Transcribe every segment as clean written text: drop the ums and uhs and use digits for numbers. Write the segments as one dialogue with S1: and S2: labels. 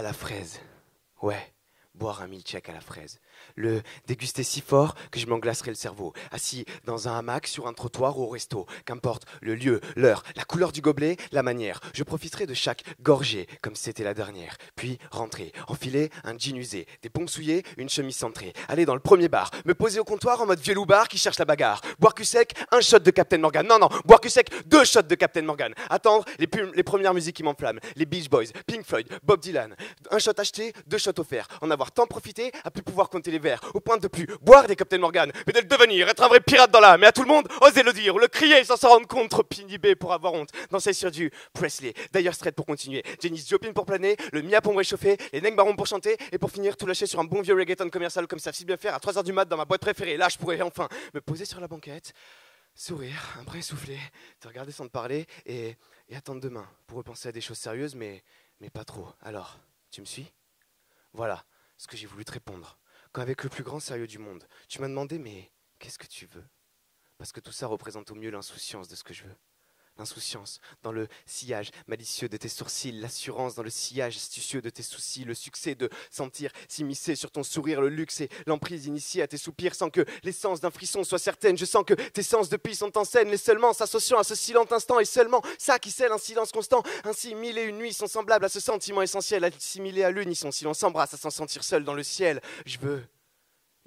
S1: À la fraise. Ouais, boire un milkshake à la fraise. Le déguster si fort que je m'en glacerai le cerveau. Assis dans un hamac, sur un trottoir ou au resto. Qu'importe le lieu, l'heure, la couleur du gobelet, la manière. Je profiterai de chaque gorgée, comme si c'était la dernière. Puis rentrer, enfiler un jean usé, des pompes souillées, une chemise centrée. Aller dans le premier bar, me poser au comptoir en mode vieux loupard qui cherche la bagarre. Boire cul sec, un shot de Captain Morgan. Non, non, boire cul sec, 2 shots de Captain Morgan. Attendre les premières musiques qui m'enflamment. Les Beach Boys, Pink Floyd, Bob Dylan. Un shot acheté, 2 shots offerts. En avoir tant profité, à plus pouvoir compter les verres. Au point de plus boire des Captain Morgan, mais de le devenir, être un vrai pirate dans l'âme. Mais à tout le monde, oser le dire, ou le crier sans s'en rendre compte. Trop inhibé pour avoir honte. Danser sur du Presley, d'ailleurs Strait pour continuer. Janis Joplin pour planer, le Mia pour me réchauffer, les Neng Baron pour chanter, et pour finir, tout lâcher sur un bon vieux reggaeton commercial comme ça si bien faire à 3h du mat dans ma boîte préférée. Là, je pourrais enfin me poser sur la banquette, sourire, un vrai souffler, te regarder sans te parler et attendre demain pour repenser à des choses sérieuses, mais pas trop. Alors, tu me suis? Voilà ce que j'ai voulu te répondre. Quand avec le plus grand sérieux du monde, tu m'as demandé mais qu'est-ce que tu veux? Parce que tout ça représente au mieux l'insouciance de ce que je veux. L'insouciance dans le sillage malicieux de tes sourcils, l'assurance dans le sillage astucieux de tes soucis, le succès de sentir s'immiscer sur ton sourire, le luxe et l'emprise initiée à tes soupirs sans que l'essence d'un frisson soit certaine. Je sens que tes sens depuis sont en scène, les seulement s'associant à ce silent instant et seulement ça qui scelle un silence constant. Ainsi, 1001 nuits sont semblables à ce sentiment essentiel, assimilé à l'unisson. Si l'on s'embrasse à s'en sentir seul dans le ciel, je veux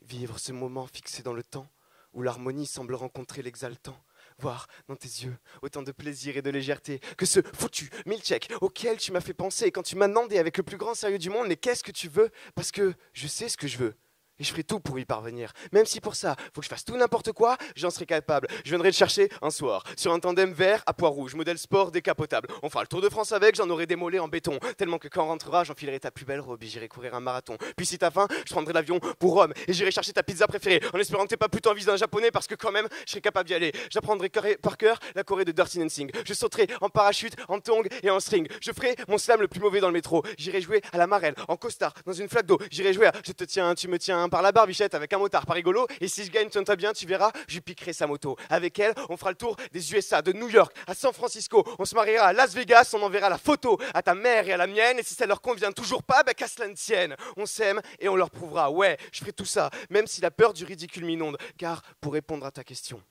S1: vivre ce moment fixé dans le temps où l'harmonie semble rencontrer l'exaltant. Voir dans tes yeux autant de plaisir et de légèreté que ce foutu milkshake auquel tu m'as fait penser quand tu m'as demandé avec le plus grand sérieux du monde mais qu'est-ce que tu veux? Parce que je sais ce que je veux. Et je ferai tout pour y parvenir. Même si pour ça, faut que je fasse tout n'importe quoi, j'en serai capable. Je viendrai te chercher un soir, sur un tandem vert à poids rouge, modèle sport décapotable. On fera le Tour de France avec, j'en aurai des mollets en béton. Tellement que quand on rentrera, j'enfilerai ta plus belle robe et j'irai courir un marathon. Puis si t'as faim, je prendrai l'avion pour Rome et j'irai chercher ta pizza préférée. En espérant que t'aies pas plutôt envie d'un japonais parce que quand même, je serai capable d'y aller. J'apprendrai par cœur la Corée de Dirty Dancing. Je sauterai en parachute, en tongs et en string. Je ferai mon slam le plus mauvais dans le métro. J'irai jouer à la marelle, en costard, dans une flaque d'eau. J'irai jouer à je te tiens, tu me tiens par la barbichette avec un motard pas rigolo, et si je gagne, tiens-toi bien, tu verras, je piquerai sa moto. Avec elle, on fera le tour des USA, de New York à San Francisco, on se mariera à Las Vegas, on enverra la photo à ta mère et à la mienne, et si ça leur convient toujours pas, bah qu'à cela ne tienne. On s'aime et on leur prouvera, ouais, je ferai tout ça, même si la peur du ridicule m'inonde, car pour répondre à ta question,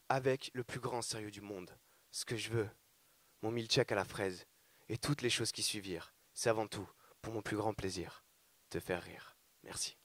S1: avec le plus grand sérieux du monde, ce que je veux, mon milkshake à la fraise, et toutes les choses qui suivirent, c'est avant tout pour mon plus grand plaisir, te faire rire. Merci.